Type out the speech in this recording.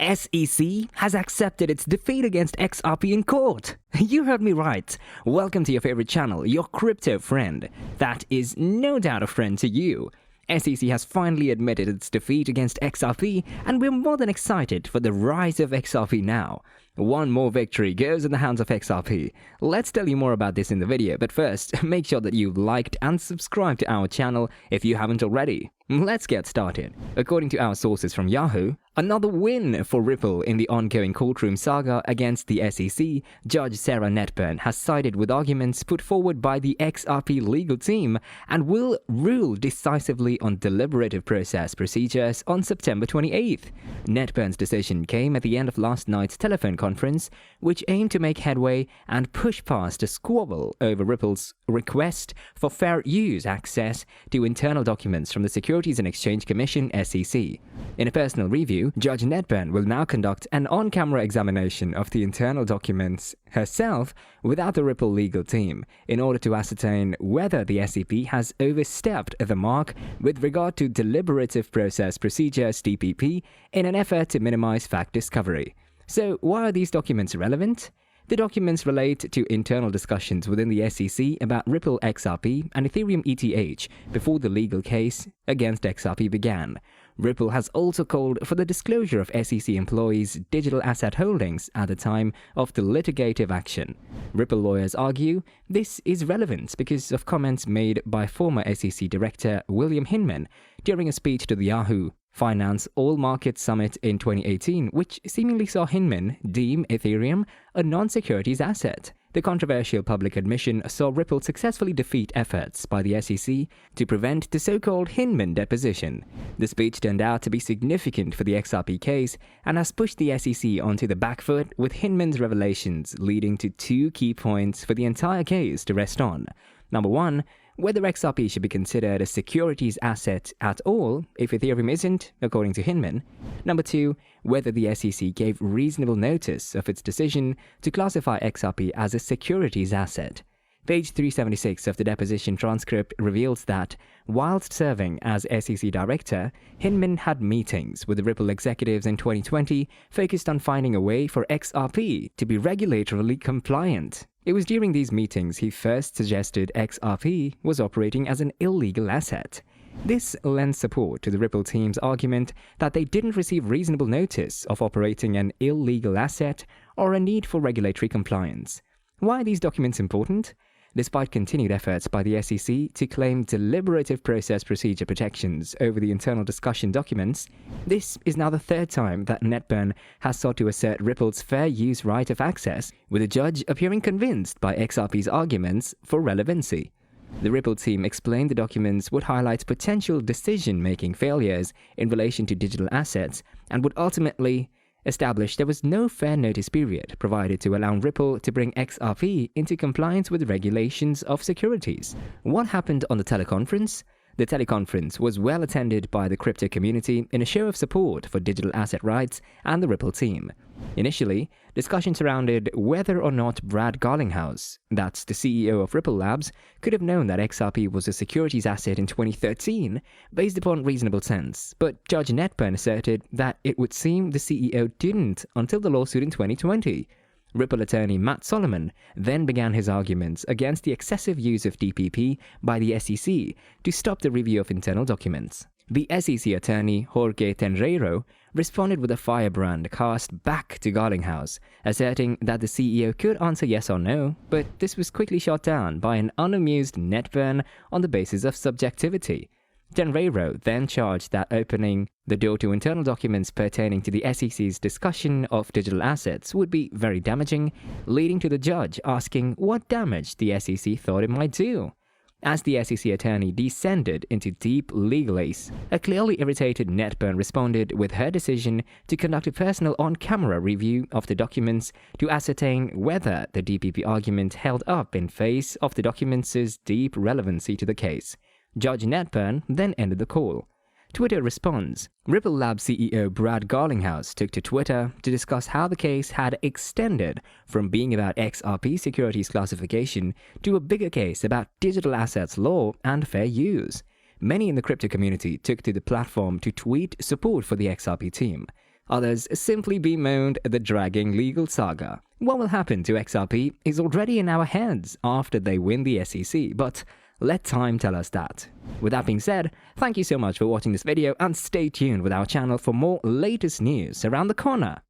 SEC has accepted its defeat against XRP in court. You heard me right. Welcome to your favorite channel, your crypto friend. That is no doubt a friend to you. SEC has finally admitted its defeat against XRP, and we're more than excited for the rise of XRP now. One more victory goes in the hands of XRP. Let's tell you more about this in the video, but first, make sure that you've liked and subscribed to our channel if you haven't already. Let's get started. According to our sources from Yahoo, another win for Ripple in the ongoing courtroom saga against the SEC, Judge Sarah Netburn has sided with arguments put forward by the XRP legal team and will rule decisively on deliberative process procedures on September 28th. Netburn's decision came at the end of last night's telephone conference, which aimed to make headway and push past a squabble over Ripple's request for fair use access to internal documents from the Securities and Exchange Commission (SEC). In a personal review, Judge Netburn will now conduct an on-camera examination of the internal documents herself without the Ripple legal team in order to ascertain whether the SEC has overstepped the mark with regard to deliberative process procedures (DPP) in an effort to minimize fact discovery. So, why are these documents relevant? The documents relate to internal discussions within the SEC about Ripple XRP and Ethereum ETH before the legal case against XRP began. Ripple has also called for the disclosure of SEC employees' digital asset holdings at the time of the litigative action. Ripple lawyers argue this is relevant because of comments made by former SEC Director William Hinman during a speech to the Yahoo Finance All Markets Summit in 2018, which seemingly saw Hinman deem Ethereum a non-securities asset. The controversial public admission saw Ripple successfully defeat efforts by the SEC to prevent the so-called Hinman deposition. The speech turned out to be significant for the XRP case and has pushed the SEC onto the back foot with Hinman's revelations leading to two key points for the entire case to rest on. Number one, whether XRP should be considered a securities asset at all if Ethereum isn't, according to Hinman. Number two, whether the SEC gave reasonable notice of its decision to classify XRP as a securities asset. Page 376 of the deposition transcript reveals that, whilst serving as SEC director, Hinman had meetings with the Ripple executives in 2020 focused on finding a way for XRP to be regulatorily compliant. It was during these meetings he first suggested XRP was operating as an illegal asset. This lends support to the Ripple team's argument that they didn't receive reasonable notice of operating an illegal asset or a need for regulatory compliance. Why are these documents important? Despite continued efforts by the SEC to claim deliberative process procedure protections over the internal discussion documents, this is now the third time that Netburn has sought to assert Ripple's fair use right of access, with a judge appearing convinced by XRP's arguments for relevancy. The Ripple team explained the documents would highlight potential decision-making failures in relation to digital assets and would ultimately established there was no fair notice period provided to allow Ripple to bring XRP into compliance with regulations of securities. What happened on the teleconference? The teleconference was well attended by the crypto community in a show of support for digital asset rights and the Ripple team. Initially, discussion surrounded whether or not Brad Garlinghouse, that's the CEO of Ripple Labs, could have known that XRP was a securities asset in 2013 based upon reasonable sense, but Judge Netburn asserted that it would seem the CEO didn't until the lawsuit in 2020. Ripple attorney Matt Solomon then began his arguments against the excessive use of DPP by the SEC to stop the review of internal documents. The SEC attorney Jorge Tenreiro responded with a firebrand cast back to Garlinghouse, asserting that the CEO could answer yes or no, but this was quickly shot down by an unamused Netburn on the basis of subjectivity. Tenreiro then charged that opening the door to internal documents pertaining to the SEC's discussion of digital assets would be very damaging, leading to the judge asking what damage the SEC thought it might do. As the SEC attorney descended into deep legalese, a clearly irritated Netburn responded with her decision to conduct a personal on-camera review of the documents to ascertain whether the DPP argument held up in face of the documents' deep relevancy to the case. Judge Netburn then ended the call. Twitter responds. Ripple Labs CEO Brad Garlinghouse took to Twitter to discuss how the case had extended from being about XRP securities classification to a bigger case about digital assets law and fair use. Many in the crypto community took to the platform to tweet support for the XRP team. Others simply bemoaned the dragging legal saga. What will happen to XRP is already in our heads after they win the SEC, but let time tell us that. With that being said, thank you so much for watching this video and stay tuned with our channel for more latest news around the corner.